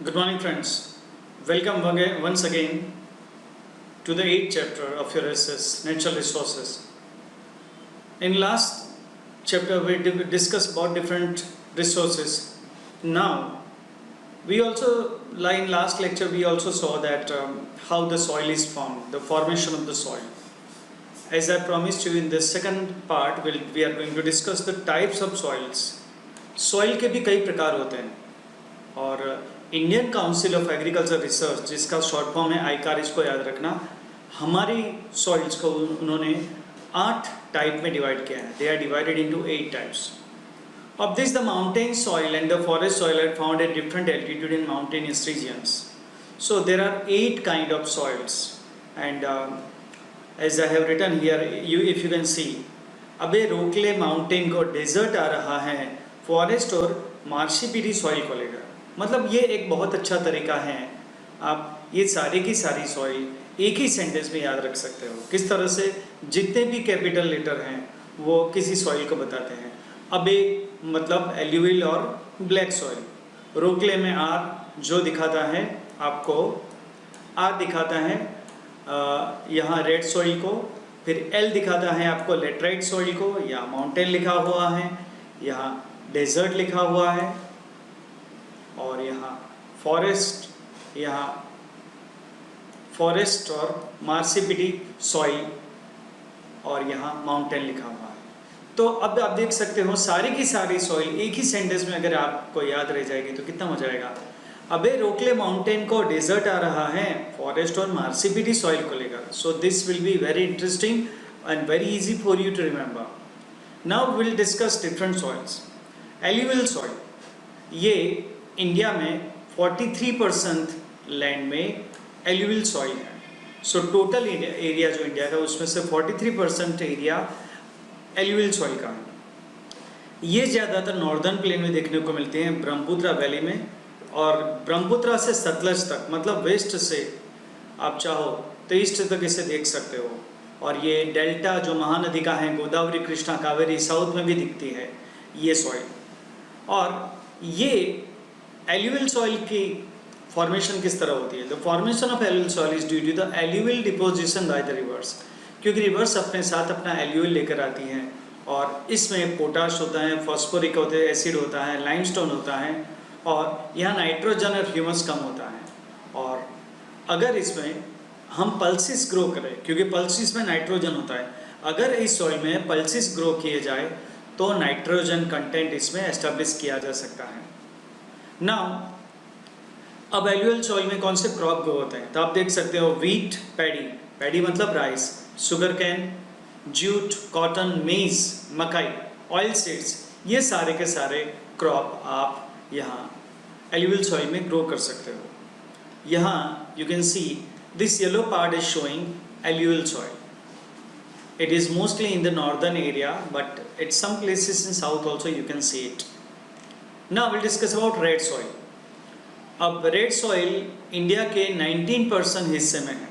Good morning, friends. Welcome once again to the 8th chapter of your SS Natural Resources. In last chapter, we discussed about different resources. Now, we also, like in last lecture, we also saw that how the soil is formed, the formation of the soil. As I promised you, in the second part, we are going to discuss the types of soils. Soil के भी कई प्रकार होते हैं और Indian council of agriculture research, जिसका short form है आईकार, इसको याद रखना, हमारी सॉइल्स को उन्होंने 8 टाइप में डिवाइड किया है. They are divided into 8 types. Of this, the mountain soil and the forest soil are found at different altitude in mountainous regions. So there are 8 kind of soils, and as I have written here, if you can see, अबे रोकले mountain को desert आ रहा है, forest और marshy पीरी soil को लेकर. मतलब ये एक बहुत अच्छा तरीका है, आप ये सारी की सारी सॉइल एक ही सेंटेंस में याद रख सकते हो. किस तरह से जितने भी कैपिटल लेटर हैं वो किसी सॉइल को बताते हैं. अबे मतलब एल्यूविल और ब्लैक सॉइल. रोकले में आर जो दिखाता है आपको, आर दिखाता है यहाँ रेड सॉइल को. फिर एल दिखाता है आपको लेटराइट सॉइल को. यहाँ माउंटेन लिखा हुआ है, यहाँ डेजर्ट लिखा हुआ है, और यहाँ फॉरेस्ट, यहाँ फॉरेस्ट और मार्सिपिटी सॉइल, और यहाँ माउंटेन लिखा हुआ है. तो अब आप देख सकते हो सारी की सारी सॉइल एक ही सेंटेंस में अगर आपको याद रह जाएगी तो कितना मजा आएगा. अबे रोकले माउंटेन को डेजर्ट आ रहा है, फॉरेस्ट और मार्सिपिटी सॉइल को लेकर. So this will be very interesting and very easy for you to remember. Now will discuss different soils. Alluvial soil, ये इंडिया में 43% लैंड में एल्यूवियल सॉइल है. सो टोटल एरिया जो इंडिया का, उसमें से 43% एरिया एल्यूवियल सॉइल का है. ये ज़्यादातर नॉर्दर्न प्लेन में देखने को मिलते हैं, ब्रह्मपुत्र वैली में, और ब्रह्मपुत्र से सतलज तक, मतलब वेस्ट से आप चाहो तो ईस्ट तक इसे देख सकते हो. और ये डेल्टा जो महानदी का है, गोदावरी, कृष्णा, कावेरी, साउथ में भी दिखती है ये सॉइल. और ये एल्यूवियल सॉइल की फॉर्मेशन किस तरह होती है? The formation of alluvial soil is due to the alluvial deposition by the rivers. क्योंकि रिवर्स अपने साथ अपना एल्यूवियल लेकर आती हैं, और इसमें पोटाश होता है, फॉस्फोरिक होते हैं, एसिड होता है, लाइमस्टोन होता है, और यहाँ नाइट्रोजन और ह्यूमस कम होता है. और अगर इसमें हम पल्सिस ग्रो करें, क्योंकि पल्सिस में नाइट्रोजन होता है, अगर इस सॉइल में पल्सिस ग्रो किए जाए तो नाइट्रोजन कंटेंट इसमें एस्टेब्लिश किया जा सकता है. नाउ अब एल्यूवियल सॉइल में कौन से क्रॉप ग्रो होते हैं? तो आप देख सकते हो वीट, पैडी, पैडी मतलब rice, sugar cane, jute, cotton, मेज, मकई, ऑयल सीड्स, ये सारे के सारे क्रॉप आप यहाँ एल्यूवियल सॉइल में ग्रो कर सकते हो. यहाँ you can see this yellow part is showing alluvial soil. It is mostly in the northern area, but at some places in south also you can see it. Now we'll discuss about red soil. अब red soil India के 19% हिस्से में है,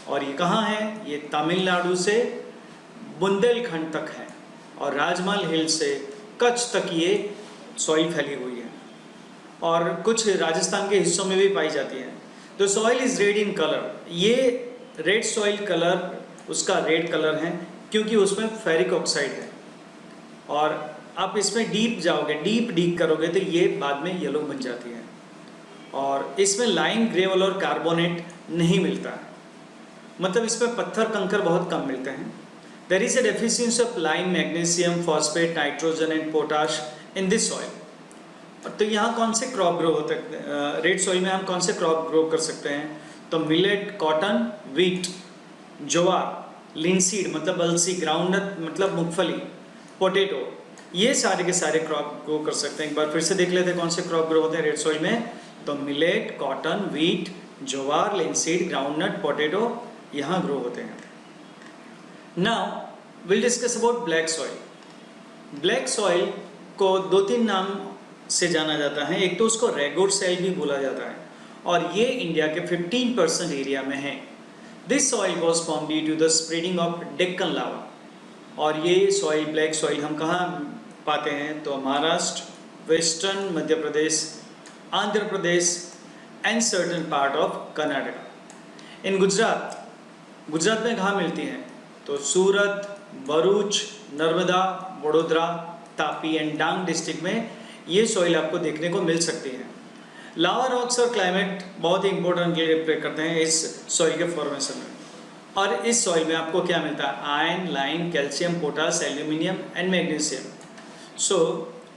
और ये कहाँ है? ये तमिलनाडु से बुंदेलखंड तक है, और राजमहल हिल से कच्छ तक ये सॉइल फैली हुई है, और कुछ राजस्थान के हिस्सों में भी पाई जाती है. The soil is red in colour. ये रेड सॉइल कलर उसका रेड कलर है क्योंकि उसमें फेरिक ऑक्साइड है, और आप इसमें डीप जाओगे, डीप डीप करोगे तो ये बाद में येलो बन जाती है. और इसमें लाइम, ग्रेवल और कार्बोनेट नहीं मिलता है, मतलब इसमें पत्थर कंकर बहुत कम मिलते हैं. There is a deficiency of lime, magnesium, phosphate, nitrogen and potash in this soil. तो यहाँ कौन से क्रॉप ग्रो होते हैं? रेड सॉइल में हम कौन से क्रॉप ग्रो कर सकते हैं? तो मिलेट, कॉटन, वीट, ज्वार, लिनसीड मतलब अलसी, ग्राउंडनट मतलब मूंगफली, पोटैटो, ये सारे के सारे क्रॉप ग्रो कर सकते हैं. एक बार फिर से देख लेते हैं कौन से क्रॉप ग्रो होते हैं रेड सॉइल में. तो मिलेट, कॉटन, वीट, ज्वार, लिनसीड, ग्राउंडनट, पोटैटो यहाँ ग्रो होते हैं. Now will discuss about black soil. Black soil को 2-3 नाम से जाना जाता है. एक तो उसको रेगुड सॉइल भी बोला जाता है, और ये इंडिया के 15% एरिया में है. This soil was formed due to the spreading of Deccan lava. और ये सॉइल, ब्लैक सॉइल, हम कहाँ पाते हैं? तो Maharashtra, western Madhya Pradesh, Andhra Pradesh, and certain part of Karnataka. In Gujarat में कहाँ मिलती हैं? तो सूरत, भरूच, नर्मदा, वडोदरा, तापी एंड डांग डिस्ट्रिक्ट में ये सॉइल आपको देखने को मिल सकती है। लावा रॉक्स और क्लाइमेट बहुत ही इंपॉर्टेंट रोल प्ले करते हैं इस सॉइल के फॉर्मेशन में। और इस सॉइल में आपको क्या मिलता है? Iron, lime, calcium, potash, aluminium and magnesium. So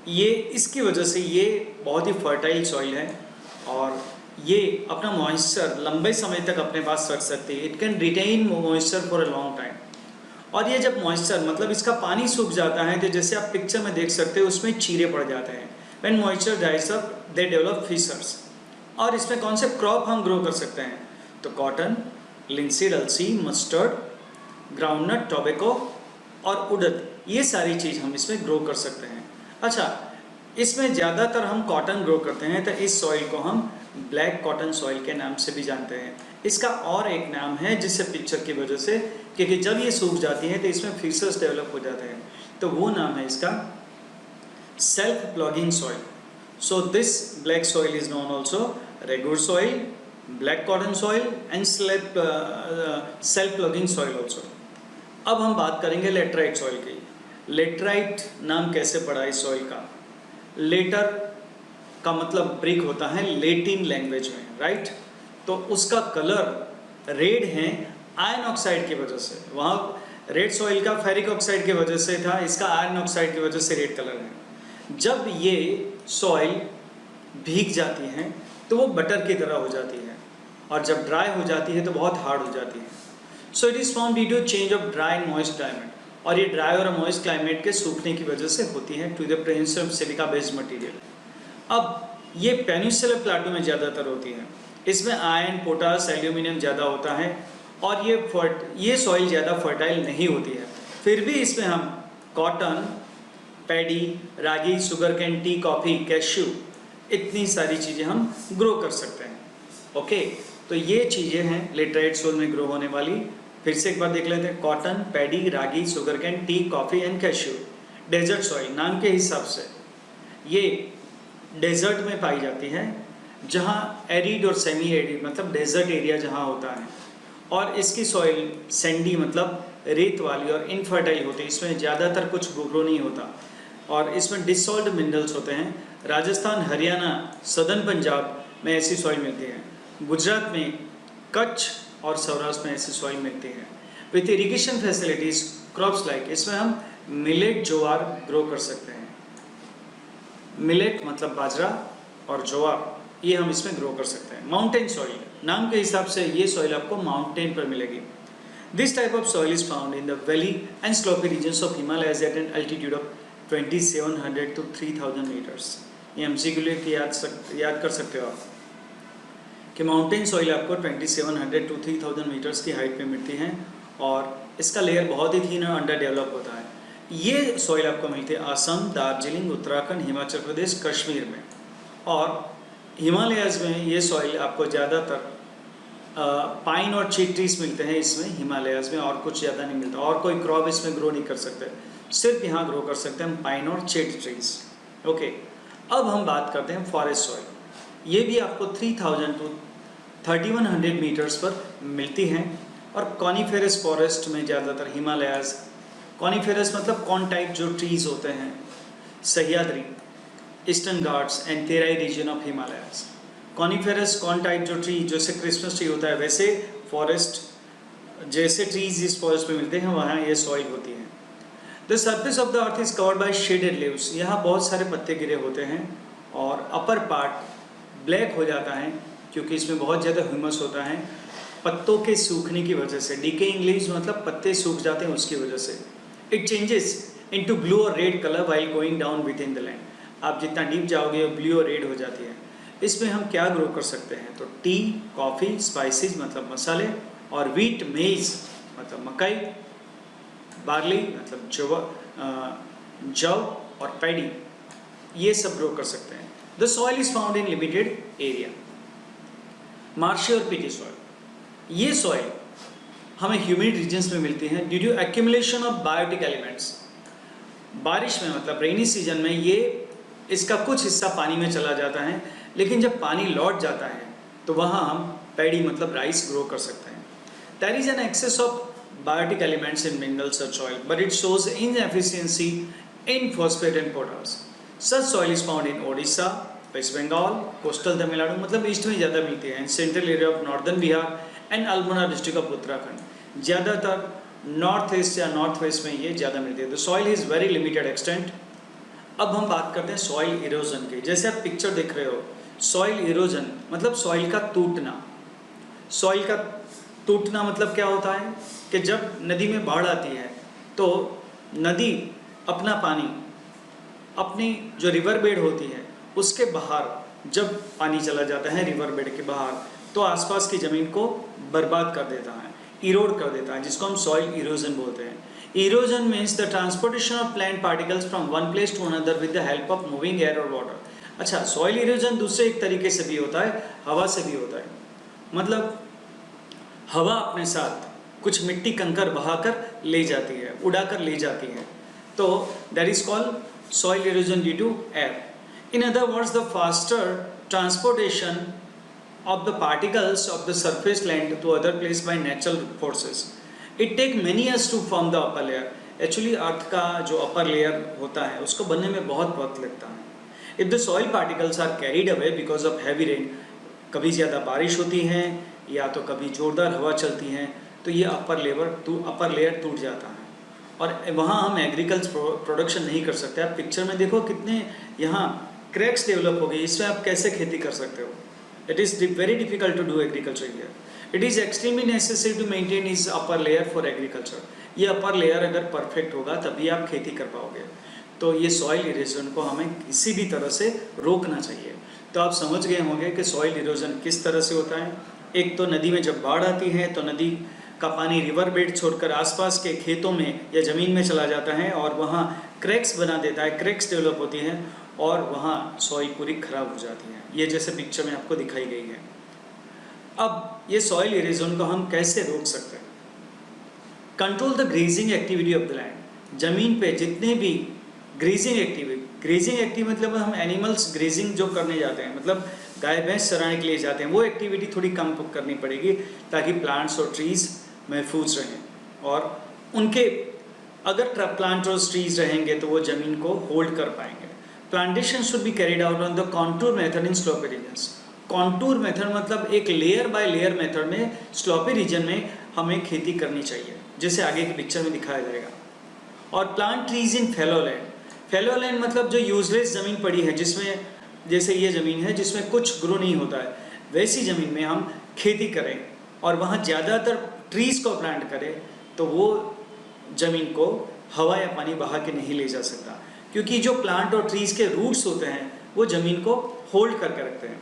ये इसकी वजह से ये बहुत ही फर्टाइल सॉइल है और ये अपना मॉइस्चर लंबे समय तक अपने पास रख सकती है। It can retain moisture for a long time. और ये जब मॉइस्चर मतलब इसका पानी सूख जाता है तो जैसे आप पिक्चर में देख सकते हो उसमें चीरे पड़ जाते हैं। When moisture dries up they develop fissures. और इसमें कौन से क्रॉप हम ग्रो कर सकते हैं? तो कॉटन, लिंसीड, अलसी, मस्टर्ड, ग्राउंडनट, टोबैको और उड़द, ये सारी चीज़ हम इसमें ग्रो कर सकते हैं। अच्छा, इसमें ज़्यादातर हम कॉटन ग्रो करते हैं तो इस सॉइल को हम ब्लैक कॉटन सॉइल के नाम से भी जानते हैं। इसका और एक नाम है जिससे पिक्चर की वजह से, क्योंकि जब ये सूख जाती है तो इसमें फिशर्स डेवलप हो जाते हैं, तो वो नाम है इसका self plogging soil. So this black soil is known also regular soil, black cotton soil and self plogging soil also. अब हम बात करेंगे लेटराइट सॉइल की। लेटराइट नाम कैसे पड़ा इस सॉइल का? लेटर का मतलब ब्रिक होता है लेटिन लैंग्वेज में, राइट? तो उसका कलर रेड है आयरन ऑक्साइड की वजह से। वहाँ रेड सॉइल का फेरिक ऑक्साइड की वजह से था, इसका आयरन ऑक्साइड की वजह से रेड कलर है। जब ये सॉइल भीग जाती है तो वो बटर की तरह हो जाती है और जब ड्राई हो जाती है तो बहुत हार्ड हो जाती है। So it is form due to change of dry and moist climate. और ये ड्राई और मॉइस्ट क्लाइमेट के सूखने की वजह से होती है to the presence of silica based material. अब ये पेनिनसुलर प्लाटो में ज़्यादातर होती है। इसमें आयरन, पोटास, एल्यूमिनियम ज़्यादा होता है और ये सॉइल ज़्यादा फर्टाइल नहीं होती है। फिर भी इसमें हम cotton, paddy, ragi, sugar cane, tea, coffee, cashew, इतनी सारी चीज़ें हम ग्रो कर सकते हैं। ओके, तो ये चीज़ें हैं लेटराइट सॉइल में ग्रो होने वाली। फिर से एक बार देख लेते हैं। Cotton, paddy, ragi, sugar cane, tea, coffee and cashew. Desert soil नाम के हिसाब से ये डेजर्ट में पाई जाती है, जहाँ एरिड और सेमी एरिड मतलब डेजर्ट एरिया जहाँ होता है। और इसकी सॉइल सैंडी मतलब रेत वाली और इनफर्टाइल होती है। इसमें ज़्यादातर कुछ ग्रो नहीं होता और इसमें डिसॉल्व्ड मिनरल्स होते हैं। राजस्थान, हरियाणा, सदर्न पंजाब में ऐसी सॉइल मिलती है। गुजरात में, कच्छ और सौराष्ट्र में ऐसी सॉइल मिलती है। With irrigation facilities, crops like, इसमें हम मिलेट, ज्वार ग्रो कर सकते हैं। मिलेट मतलब बाजरा और ज्वार, ये हम इसमें ग्रो कर सकते हैं। माउंटेन सॉइल नाम के हिसाब से ये सॉइल आपको माउंटेन पर मिलेगी। This type of soil is found in the valley and slopy regions of Himalayas at an altitude of 2700 to 3000 metres. ये एमसीक्यू के याद कर सकते हो आप कि माउंटेन सॉइल आपको 2700 to 3000 मीटर्स की हाइट पे मिलती है और इसका लेयर बहुत ही थीन और अंडर डेवलप होता है। ये सॉइल आपको मिलती है असम, दार्जिलिंग, उत्तराखंड, हिमाचल प्रदेश, कश्मीर में। और हिमालयज में ये सॉइल आपको ज़्यादातर पाइन और चीड ट्रीज मिलते हैं इसमें हिमालयज में, और कुछ ज़्यादा नहीं मिलता। और कोई क्रॉप इसमें ग्रो नहीं कर सकते, सिर्फ यहाँ ग्रो कर सकते हैं पाइन और चीड ट्रीज। ओके, अब हम बात करते हैं फॉरेस्ट सॉइल। ये भी आपको 3000 to 3100 मीटर्स पर मिलती हैं और कॉनिफेरस फॉरेस्ट में ज़्यादातर हिमालयज, कॉनिफेरस मतलब कॉन टाइप जो ट्रीज होते हैं, Sahyadri, eastern Ghats and Terai region of Himalayas. Coniferous cone type जो ट्री, जैसे क्रिसमस ट्री होता है वैसे फॉरेस्ट, जैसे ट्रीज इस फॉरेस्ट में मिलते हैं वहाँ ये सॉइल होती है। The surface of the earth is covered by shaded leaves. यहाँ बहुत सारे पत्ते गिरे होते हैं और अपर पार्ट ब्लैक हो जाता है क्योंकि इसमें बहुत ज़्यादा ह्यूमस होता है पत्तों के सूखने की वजह से। डिकेइंग लीव्स मतलब पत्ते सूख जाते हैं उसकी वजह से। इट चेंजेस इनटू ब्लू और red colour while going down with in the land. आप जितना डीप जाओगे वो ब्लू और रेड हो जाती है। इसमें हम क्या ग्रो कर सकते हैं? तो टी, कॉफ़ी, स्पाइसेस मतलब मसाले, और व्हीट, मेज मतलब मकई, बार्ली मतलब जव और पैडी, ये सब ग्रो कर सकते हैं। The soil is found in limited area. Marshy और पीटी सॉइल, ये सॉइल हमें ह्यूमिड रीजन्स में मिलती हैं due to accumulation of biotic elements. बारिश में मतलब रेनी सीजन में ये इसका कुछ हिस्सा पानी में चला जाता है, लेकिन जब पानी लौट जाता है तो वहाँ हम पैडी मतलब राइस ग्रो कर सकते हैं। There is an excess of biotic elements in minerals और soil but it shows inefficiency in phosphate and potash. Such soil is found in Odisha, west Bengal, coastal Tamil Nadu मतलब ईस्ट में ज़्यादा मिलती है, central area of northern Bihar and Almora district of Uttarakhand. ज़्यादातर north east या north west में ये ज़्यादा मिलती है। The soil is very limited extent. अब हम बात करते हैं सॉइल इरोजन की। जैसे आप पिक्चर देख रहे हो, सॉइल इरोजन मतलब सॉइल का टूटना। सॉइल का टूटना मतलब क्या होता है कि जब नदी में बाढ़ आती है तो नदी अपना पानी अपनी जो रिवर बेड होती है उसके बाहर जब पानी चला जाता है रिवर बेड के बाहर, तो आसपास की ज़मीन को बर्बाद कर देता है, इरोड कर देता है, जिसको हम सॉइल इरोजन बोलते हैं। Erosion means the transportation of plant particles from one place to another with the help of moving air और वाटर। अच्छा, सॉइल इरोजन दूसरे एक तरीके से भी होता है, हवा से भी होता है। मतलब हवा अपने साथ कुछ मिट्टी कंकर बहाकर ले जाती है, उड़ाकर ले जाती है, तो that is called soil erosion due to air. In other words, the faster transportation of the particles of the surface land to other place by natural forces. It take many years to form the upper layer. Actually, अर्थ का जो upper layer होता है उसको बनने में बहुत वक्त लगता है। If the soil particles are carried away because of heavy rain, कभी ज़्यादा बारिश होती है या तो कभी जोरदार हवा चलती है, तो ये अपर लेयर टूट जाता है और वहाँ हम एग्रीकल्चर प्रोडक्शन नहीं कर सकते। आप पिक्चर में देखो कितने यहाँ क्रैक्स डेवलप हो गई, इसमें आप कैसे खेती कर सकते हो? It is very difficult to do agriculture here. It is extremely necessary to maintain is upper layer for agriculture. ये अपर लेयर अगर परफेक्ट होगा तभी आप खेती कर पाओगे। तो ये सॉइल इरोजन को हमें किसी भी तरह से रोकना चाहिए। तो आप समझ गए होंगे कि सॉइल इरोजन किस तरह से होता है। एक तो नदी में जब बाढ़ आती है तो नदी का पानी रिवर बेड छोड़कर आसपास के खेतों में या ज़मीन में चला जाता है और वहाँ क्रैक्स बना देता है, क्रैक्स डेवलप होती हैं और वहाँ सॉइल पूरी ख़राब हो जाती है। ये जैसे पिक्चर में आपको दिखाई गई है। अब ये सॉइल इरोजन को हम कैसे रोक सकते हैं? Control the grazing activity of the land. ज़मीन पे जितने भी ग्रेजिंग एक्टिविटी मतलब हम एनिमल्स ग्रेजिंग जो करने जाते हैं, मतलब गाय भैंस चराने के लिए जाते हैं, वो एक्टिविटी थोड़ी कम करनी पड़ेगी ताकि प्लांट्स और ट्रीज़ महफूज रहें। और उनके अगर प्लांट और ट्रीज रहेंगे तो वो ज़मीन को होल्ड कर पाएंगे। Plantation should be carried out on the contour method in slopy regions. Contour method मतलब एक लेयर बाय लेयर मेथड में स्लोपी रीजन में हमें खेती करनी चाहिए, जैसे आगे की पिक्चर में दिखाया जाएगा। और plant trees in fallow land. Fallow land मतलब जो यूजलेस ज़मीन पड़ी है, जिसमें जैसे ये ज़मीन है जिसमें कुछ ग्रो नहीं होता है, वैसी ज़मीन में हम खेती करें और वहाँ ज़्यादातर ट्रीज़ को प्लांट करें, तो वो ज़मीन को हवा या पानी बहा के नहीं ले जा सकता, क्योंकि जो प्लांट और ट्रीज़ के रूट्स होते हैं वो ज़मीन को होल्ड करके रखते हैं।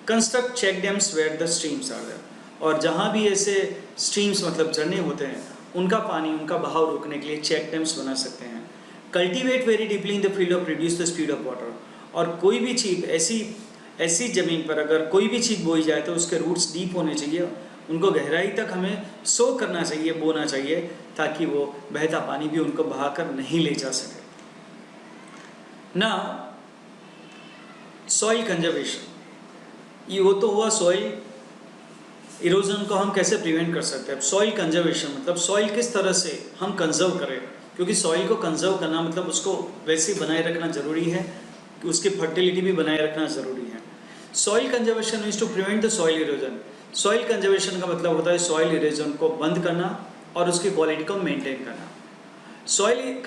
Construct check dams where the streams are there. और जहाँ भी ऐसे स्ट्रीम्स मतलब झरने होते हैं, उनका पानी, उनका बहाव रोकने के लिए चेक डैम्स बना सकते हैं। Cultivate very deeply in the field of reduce the speed of water. और कोई भी चीज़ ऐसी ज़मीन पर अगर कोई भी चीज़ बोई जाए तो उसके रूट्स डीप होने चाहिए, उनको गहराई तक हमें सो करना चाहिए, बोना चाहिए, ताकि वो बहता पानी भी उनको बहाकर नहीं ले जा सके। ना सॉइल कंजर्वेशन, ये वो तो हुआ सॉइल इरोजन को हम कैसे प्रिवेंट कर सकते हैं। अब सॉइल कंजर्वेशन मतलब सॉइल किस तरह से हम कंजर्व करें, क्योंकि सॉइल को कंजर्व करना मतलब उसको वैसे बनाए रखना ज़रूरी है कि उसकी फर्टिलिटी भी बनाए रखना ज़रूरी है। Soil conservation means to prevent the soil erosion. Soil conservation का मतलब होता है सॉइल इरोजन को बंद करना और उसकी क्वालिटी को मेंटेन करना। Soil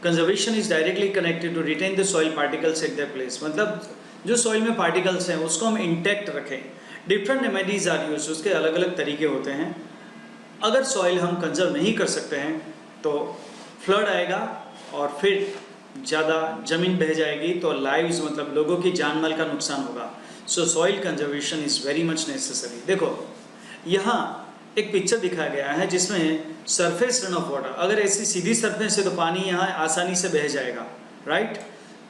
conservation is directly connected to retain the soil particles at their place. मतलब जो सॉइल में पार्टिकल्स हैं उसको हम इंटैक्ट रखें। डिफरेंट रेमेडीज आर यूज, उसके अलग अलग तरीके होते हैं। अगर सॉइल हम कंजर्व नहीं कर सकते हैं तो फ्लड आएगा और फिर ज़्यादा ज़मीन बह जाएगी, तो लाइव्स मतलब लोगों की जान माल का नुकसान होगा। सो soil conservation is very much necessary. देखो यहाँ एक पिक्चर दिखाया गया है जिसमें सरफेस रन ऑफ वाटर, अगर ऐसी सीधी सरफेस है तो पानी यहाँ आसानी से बह जाएगा, राइट।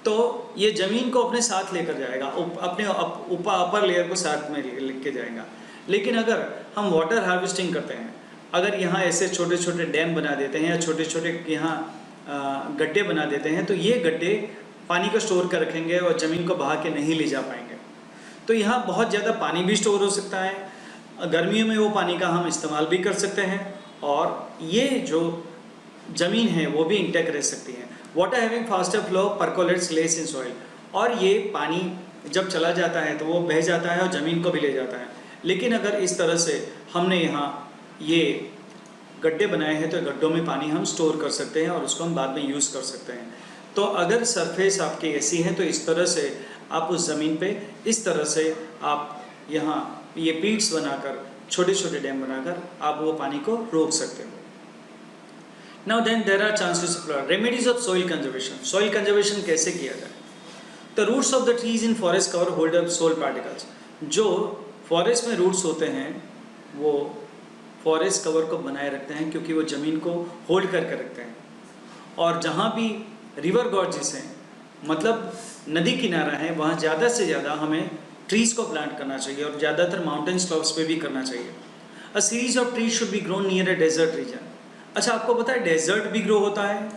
तो ये ज़मीन को अपने साथ लेकर जाएगा, अपने अपर लेयर को साथ में लेके जाएगा। लेकिन अगर हम वाटर हार्वेस्टिंग करते हैं, अगर यहाँ ऐसे छोटे छोटे डैम बना देते हैं या छोटे छोटे यहाँ गड्ढे बना देते हैं, तो ये गड्ढे पानी को स्टोर कर रखेंगे और ज़मीन को बहा के नहीं ले जा पाएंगे। तो यहाँ बहुत ज़्यादा पानी भी स्टोर हो सकता है, गर्मियों में वो पानी का हम इस्तेमाल भी कर सकते हैं, और ये जो ज़मीन है वो भी इंटेक्ट रह सकती है। Water having faster flow percolates less in soil, और ये पानी जब चला जाता है तो वो बह जाता है और ज़मीन को भी ले जाता है। लेकिन अगर इस तरह से हमने यहाँ ये गड्ढे बनाए हैं तो गड्ढों में पानी हम स्टोर कर सकते हैं और उसको हम बाद में यूज़ कर सकते हैं। तो अगर सरफेस आपकी ऐसी है तो इस तरह से आप उस ज़मीन पे इस तरह से आप यहाँ ये पीट्स बनाकर, छोटे छोटे डैम बनाकर आप वो पानी को रोक सकते हो। Now then there are chances of remedies of soil conservation. Soil conservation कैसे किया जाए? The roots of the trees in forest cover hold up soil particles. जो फॉरेस्ट में रूट्स होते हैं वो फॉरेस्ट कवर को बनाए रखते हैं, क्योंकि वो ज़मीन को होल्ड करके रखते हैं। और जहाँ भी रिवर गॉर्जेस हैं, मतलब नदी किनारा है, वहाँ ज़्यादा से ज़्यादा हमें ट्रीज़ को प्लांट करना चाहिए, और ज़्यादातर माउंटेन स्लॉप्स पे भी करना चाहिए। A series of trees should be grown near a desert region. अच्छा, आपको पता है डेजर्ट भी ग्रो होता है?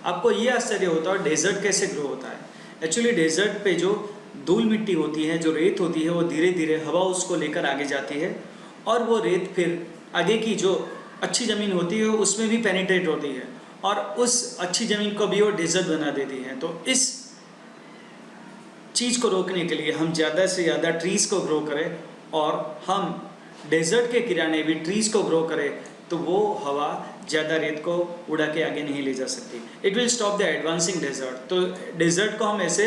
आपको ये आश्चर्य होता है डेजर्ट कैसे ग्रो होता है? एक्चुअली डेजर्ट पे जो धूल मिट्टी होती है, जो रेत होती है, वो धीरे धीरे हवा उसको लेकर आगे जाती है, और वो रेत फिर आगे की जो अच्छी ज़मीन होती है उसमें भी पेनिट्रेट होती है, और उस अच्छी ज़मीन को भी वो डेजर्ट बना देती है। तो इस चीज़ को रोकने के लिए हम ज़्यादा से ज़्यादा ट्रीज़ को ग्रो करें, और हम डेजर्ट के किराने भी ट्रीज़ को ग्रो करें, तो वो हवा ज़्यादा रेत को उड़ा के आगे नहीं ले जा सकती। It will stop the advancing desert. तो डेजर्ट को हम ऐसे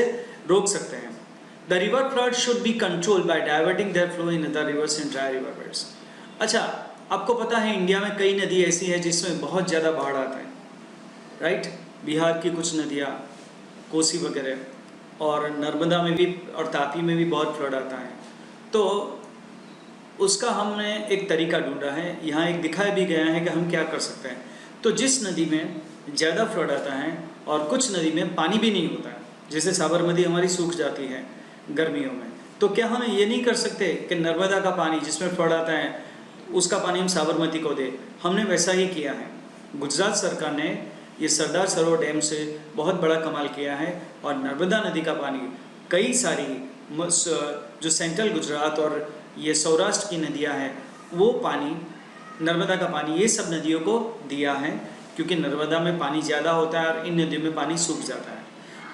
रोक सकते हैं। The river flood should be controlled by diverting their flow in other rivers and dry river beds. अच्छा, आपको पता है इंडिया में कई नदी ऐसी है जिसमें बहुत ज़्यादा बाढ़ आता है, राइट? बिहार की कुछ नदियाँ, कोसी वगैरह, और नर्मदा में भी और तापी में भी बहुत फ्लड आता है। तो उसका हमने एक तरीका ढूंढा है, यहाँ एक दिखाया भी गया है कि हम क्या कर सकते हैं। तो जिस नदी में ज़्यादा फ्लड आता है और कुछ नदी में पानी भी नहीं होता है, जैसे साबरमती हमारी सूख जाती है गर्मियों में, तो क्या हम ये नहीं कर सकते कि नर्मदा का पानी जिसमें फ्लड आता है उसका पानी हम साबरमती को दें? हमने वैसा ही किया है। गुजरात सरकार ने ये सरदार सरोवर डैम से बहुत बड़ा कमाल किया है, और नर्मदा नदी का पानी कई सारी जो सेंट्रल गुजरात और ये सौराष्ट्र की नदियां हैं, वो पानी, नर्मदा का पानी, ये सब नदियों को दिया है, क्योंकि नर्मदा में पानी ज़्यादा होता है और इन नदियों में पानी सूख जाता है।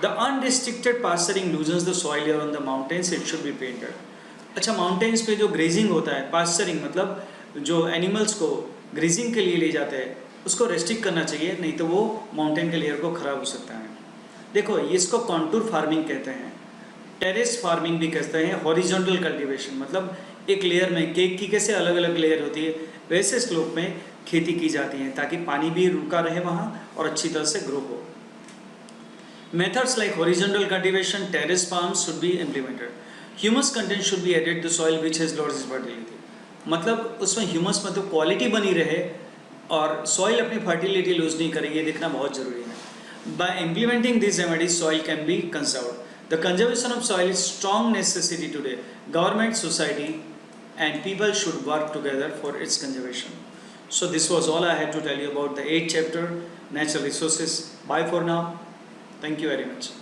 The unrestricted pasturing loosens the soil on the mountains, it should be painted. अच्छा, माउंटेन्स पे जो ग्रेजिंग होता है, पास्चरिंग मतलब जो एनिमल्स को ग्रेजिंग के लिए ले जाते हैं, उसको रेस्ट्रिक्ट करना चाहिए, नहीं तो वो माउंटेन के लेयर को ख़राब हो सकता है। देखो, इसको कॉन्टूर फार्मिंग कहते हैं, टेरेस फार्मिंग भी कहते हैं, हॉरिजॉन्टल कल्टीवेशन, मतलब एक लेयर में केक की कैसे अलग अलग लेयर होती है, वैसे स्लोप में खेती की जाती है, ताकि पानी भी रुका रहे वहाँ और अच्छी तरह से ग्रो हो। Methods like horizontal cultivation, terrace farms should be implemented. Humus content should be added to soil which has lost its fertility. मतलब उसमें ह्यूमस मतलब क्वालिटी बनी रहे और सॉइल अपनी फर्टिलिटी लूज नहीं करे, ये देखना बहुत ज़रूरी है। Bye implementing this remedies soil can be conserved. The conservation of soil is strong necessity today. Government, society and people should work together for its conservation. So this was all I had to tell you about the 8th chapter, natural resources. Bye for now. Thank you very much.